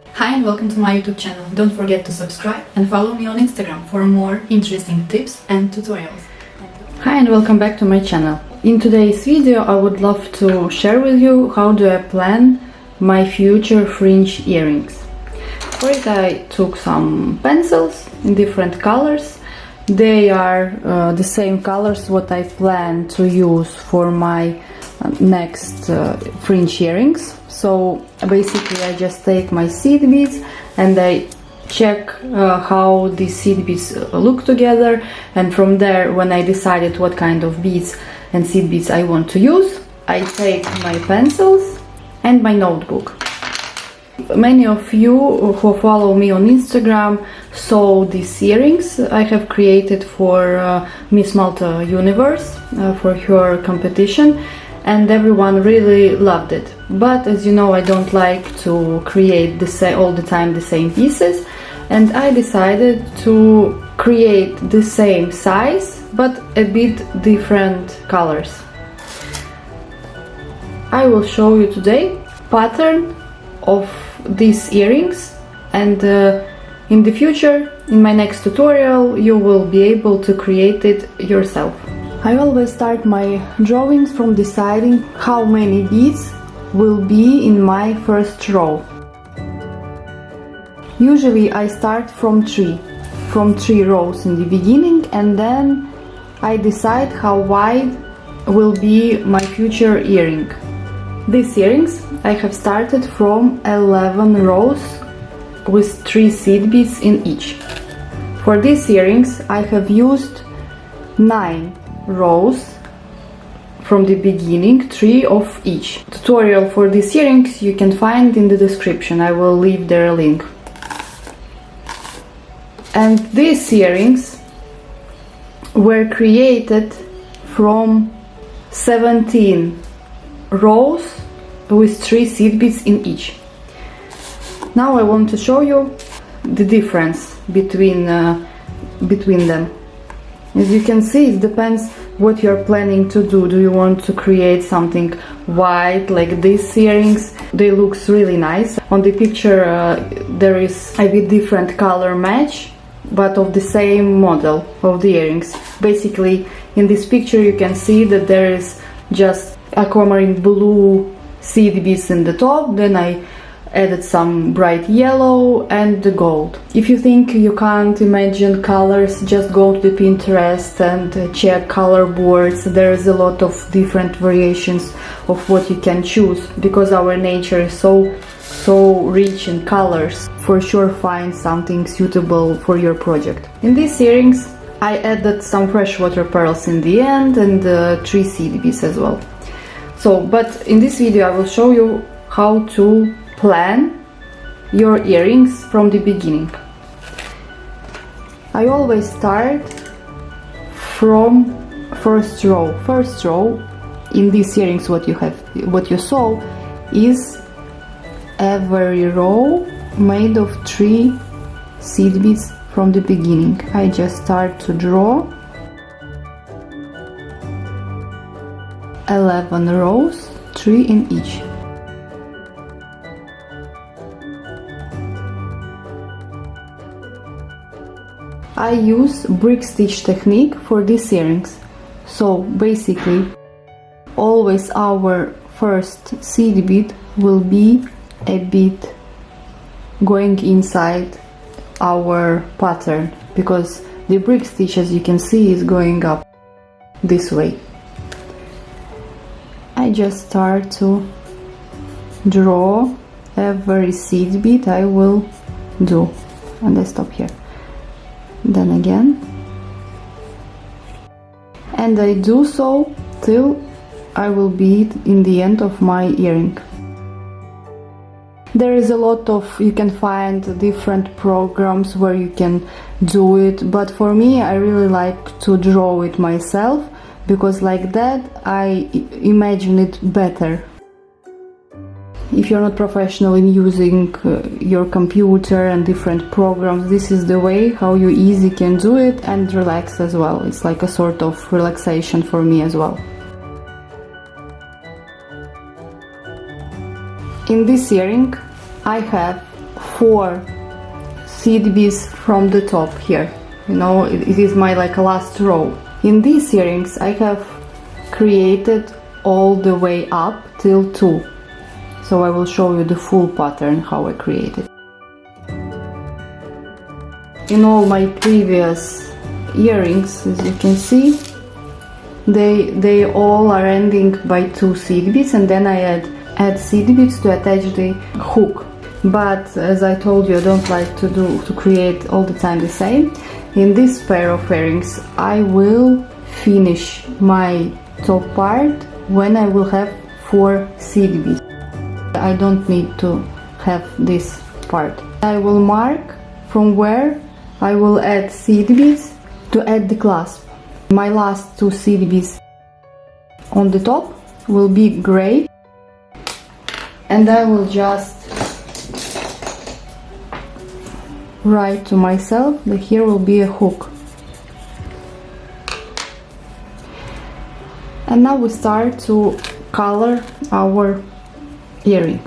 Hi and welcome to my YouTube channel. Don't forget to subscribe and follow me on Instagram for more interesting tips and tutorials. Hi and welcome back to my channel. In today's video I would love to share with you how do I plan my future fringe earrings. First I took some pencils in different colors. They are the same colors what I plan to use for my next fringe earrings. So basically I just take my seed beads and I check how these seed beads look together, and from there, when I decided what kind of beads and seed beads I want to use, I take my pencils and my notebook. Many of you who follow me on Instagram saw these earrings I have created for Miss Malta Universe for her competition, and everyone really loved it. But as you know, I don't like to create all the time the same pieces, and I decided to create the same size but a bit different colors. I will show you today pattern of these earrings, and in the future, in my next tutorial, you will be able to create it yourself. I always start my drawings from deciding how many beads will be in my first row. Usually I start from three rows in the beginning, and then I decide how wide will be my future earring. These earrings I have started from 11 rows with 3 seed beads in each. For these earrings I have used 9 rows from the beginning, 3 of each. Tutorial for these earrings you can find in the description. I will leave there a link. And these earrings were created from 17 rows with 3 seed beads in each. Now I want to show you the difference between them. As you can see, it depends what you're planning to do. Do you want to create something white like these earrings? They look really nice. On the picture there is a bit different color match, but of the same model of the earrings. Basically in this picture you can see that there is just aquamarine blue seed beads in the top, then I added some bright yellow and the gold. If you think you can't imagine colors, just go to the Pinterest and check color boards. There is a lot of different variations of what you can choose, because our nature is so rich in colors. For sure find something suitable for your project. In these earrings I added some freshwater pearls in the end and 3 seed beads as well. But in this video I will show you how to plan your earrings from the beginning. I always start from first row. First row in these earrings, what you saw is every row made of 3 seed beads from the beginning. I just start to draw 11 rows, 3 in each. I use brick stitch technique for these earrings. So basically always our first seed bead will be a bit going inside our pattern, because the brick stitch, as you can see, is going up this way. I just start to draw every seed bead I will do, and I stop here. Then again, and I do so till I will be in the end of my earring. There is a lot of, you can find different programs where you can do it, but for me I really like to draw it myself, because like that I imagine it better. If you're not professional in using your computer and different programs, this is the way how you easy can do it and relax as well. It's like a sort of relaxation for me as well. In this earring I have 4 seed beads from the top here. You know, it is my like last row. In these earrings I have created all the way up till 2. So I will show you the full pattern how I created. In all my previous earrings, as you can see, they all are ending by 2 seed beads, and then I add seed beads to attach the hook. But as I told you, I don't like to create all the time the same. In this pair of earrings I will finish my top part when I will have 4 seed beads. I don't need to have this part. I will mark from where I will add seed beads to add the clasp. My last 2 seed beads on the top will be gray, and I will just write to myself that here will be a hook. And now we start to color our earring.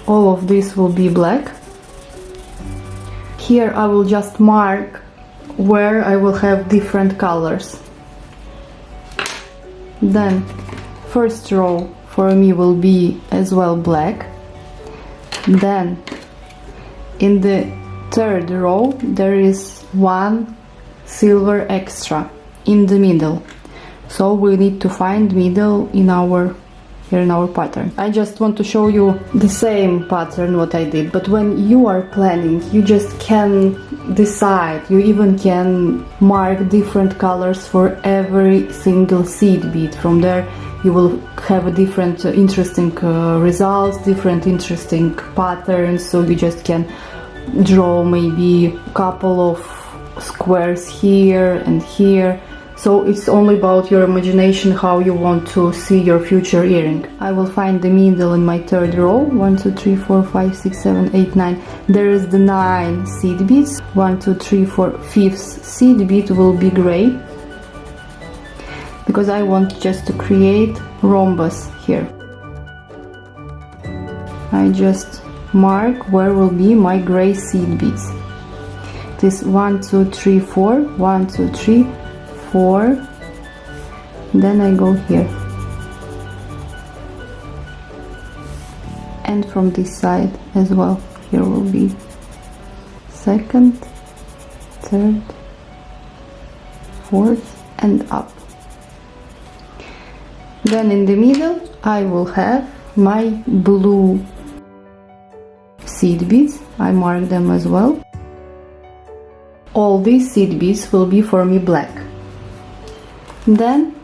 All of this will be black. Here I will just mark where I will have different colors. Then first row for me will be as well black. Then in the third row there is 1 silver extra in the middle, so we need to find middle in our pattern. I just want to show you the same pattern what I did, but when you are planning you just can decide, you even can mark different colors for every single seed bead. From there you will have a different interesting results, different interesting patterns, so you just can draw maybe a couple of squares here and here. So it's only about your imagination how you want to see your future earring. I will find the middle in my third row. 1, 2, 3, 4, 5, 6, 7, 8, 9. There is the 9 seed beads. 1, 2, 3, 4. 5th seed bead will be gray, because I want just to create rhombus here. I just mark where will be my gray seed beads. This 1, 2, 3, 4. 1, 2, 3, 4. Then I go here, and from this side as well. Here will be second, third, fourth, and up. Then in the middle I will have my blue seed beads. I mark them as well. All these seed beads will be for me black. Then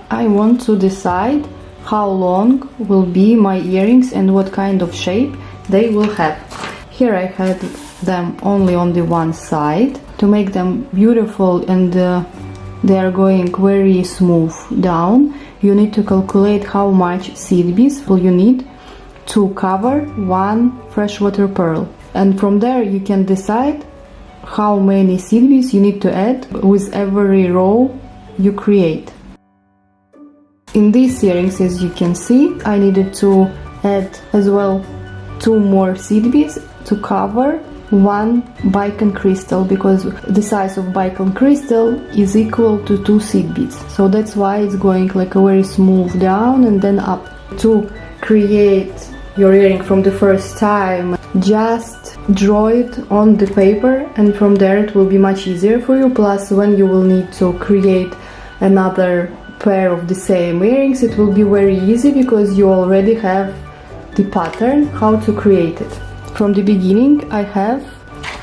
I want to decide how long will be my earrings and what kind of shape they will have. Here I had them only on the one side to make them beautiful, and they are going very smooth down. You need to calculate how much seed beads will you need to cover 1 freshwater pearl, and from there you can decide how many seed beads you need to add with every row you create. In these earrings, as you can see, I needed to add as well 2 more seed beads to cover 1 bicon crystal, because the size of bicon crystal is equal to 2 seed beads. So that's why it's going like a very smooth down and then up. To create your earring from the first time, just draw it on the paper, and from there it will be much easier for you. Plus, when you will need to create another pair of the same earrings, it will be very easy because you already have the pattern how to create it. From the beginning I have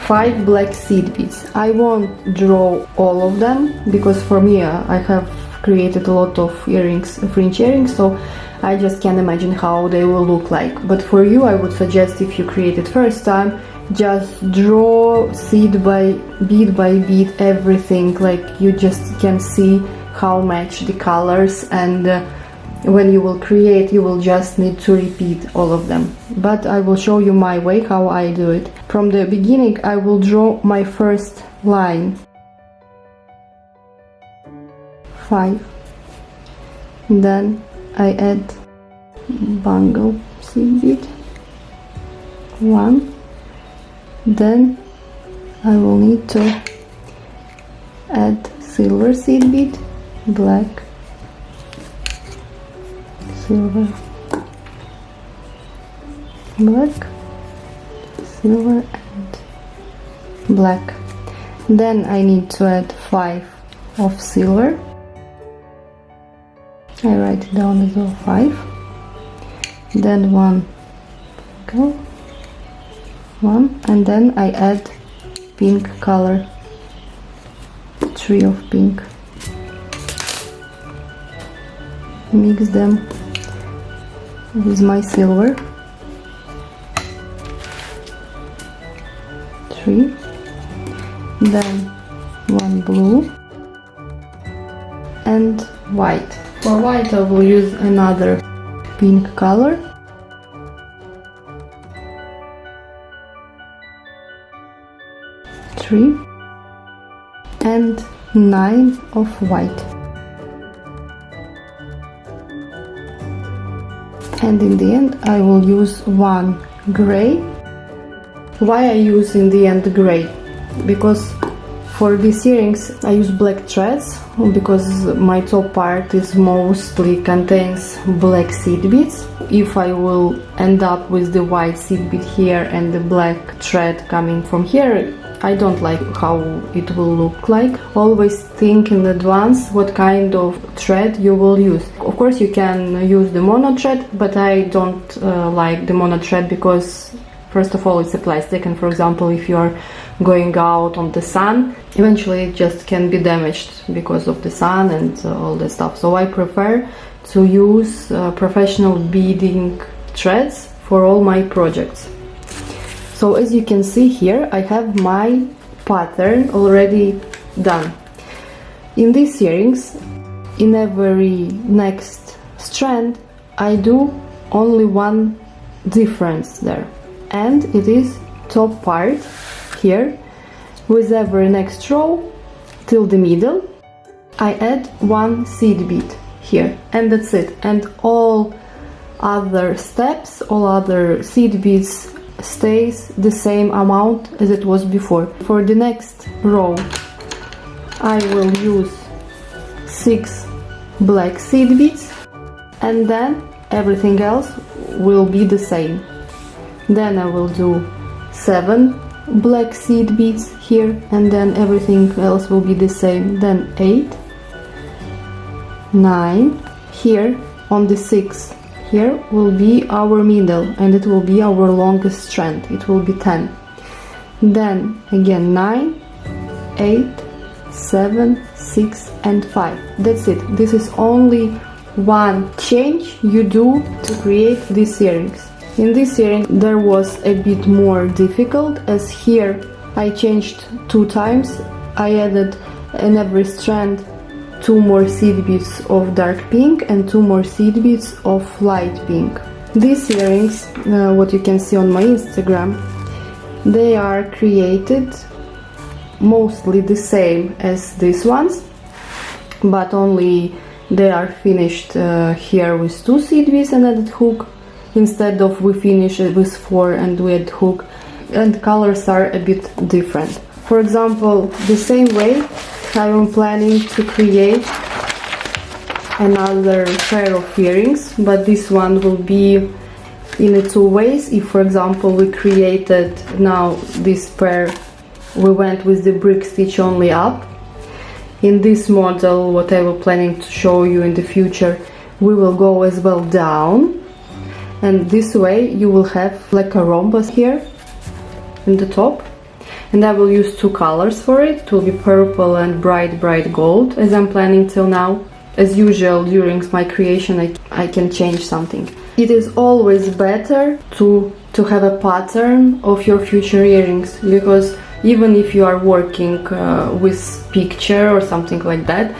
5 black seed beads. I won't draw all of them because for me I have created a lot of earrings, fringe earrings, so I just can't imagine how they will look like. But for you, I would suggest, if you create it first time, just draw seed by bead everything, like you just can see how match the colors, and when you will create you will just need to repeat all of them. But I will show you my way how I do it. From the beginning I will draw my first line, 5, then I add bangle seed bead, 1, Then I will need to add silver seed bead, black, silver, black, silver and black. Then I need to add 5 of silver. I write it down as well, 5. Then 1, go, 1, and then I add pink color, 3 of pink. Mix them with my silver, 3. Then 1 blue and white. For white I will use another pink color, 3 and 9 of white. And in the end I will use 1 gray. Why I use in the end gray? Because for these earrings I use black threads, because my top part is mostly contains black seed beads. If I will end up with the white seed bead here and the black thread coming from here, I don't like how it will look like. Always think in advance what kind of thread you will use. Of course you can use the mono thread, but I don't like the mono thread because first of all it's a plastic, and for example if you are going out on the sun, eventually it just can be damaged because of the sun and all that stuff. So I prefer to use professional beading threads for all my projects. So as you can see here, I have my pattern already done. In these earrings, in every next strand, I do only one difference there, and it is top part here. With every next row till the middle, I add 1 seed bead here, and that's it. And all other steps, all other seed beads stays the same amount as it was before. For the next row I will use 6 black seed beads, and then everything else will be the same. Then I will do 7 black seed beads here, and then everything else will be the same. Then 8, 9, here on the 6 here will be our middle, and it will be our longest strand. It will be 10. Then again 9, 8, 7, 6 and 5. That's it. This is only one change you do to create these earrings. In this earring there was a bit more difficult, as here I changed 2 times. I added in every strand 2 more seed beads of dark pink and 2 more seed beads of light pink. These earrings, what you can see on my Instagram, they are created mostly the same as these ones, but only they are finished here with 2 seed beads and added hook, instead of we finish it with 4 and we add hook, and colors are a bit different. For example, the same way I am planning to create another pair of earrings, but this one will be in 2 ways. If for example we created now this pair, we went with the brick stitch only up. In this model, what I will planning to show you in the future, we will go as well down, and this way you will have like a rhombus here in the top. And I will use 2 colors for it. It will be purple and bright gold, as I'm planning till now. As usual, during my creation I can change something. It is always better to have a pattern of your future earrings, because even if you are working with picture or something like that,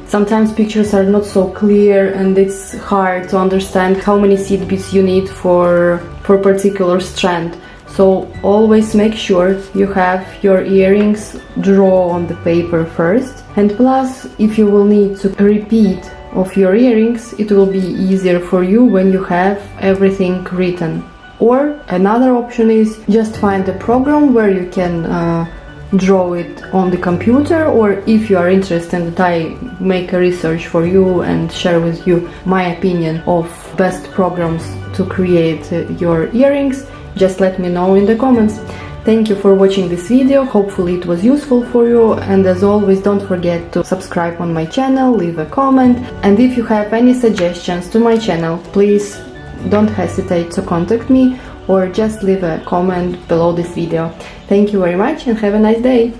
sometimes pictures are not so clear and it's hard to understand how many seed beads you need for particular strand. So always make sure you have your earrings draw on the paper first, and plus if you will need to repeat of your earrings, it will be easier for you when you have everything written. Or another option is just find a program where you can draw it on the computer, or if you are interested that I make a research for you and share with you my opinion of best programs to create your earrings, just let me know in the comments. Thank you for watching this video, hopefully it was useful for you, and as always don't forget to subscribe on my channel, leave a comment, and if you have any suggestions to my channel, please don't hesitate to contact me or just leave a comment below this video. Thank you very much and have a nice day!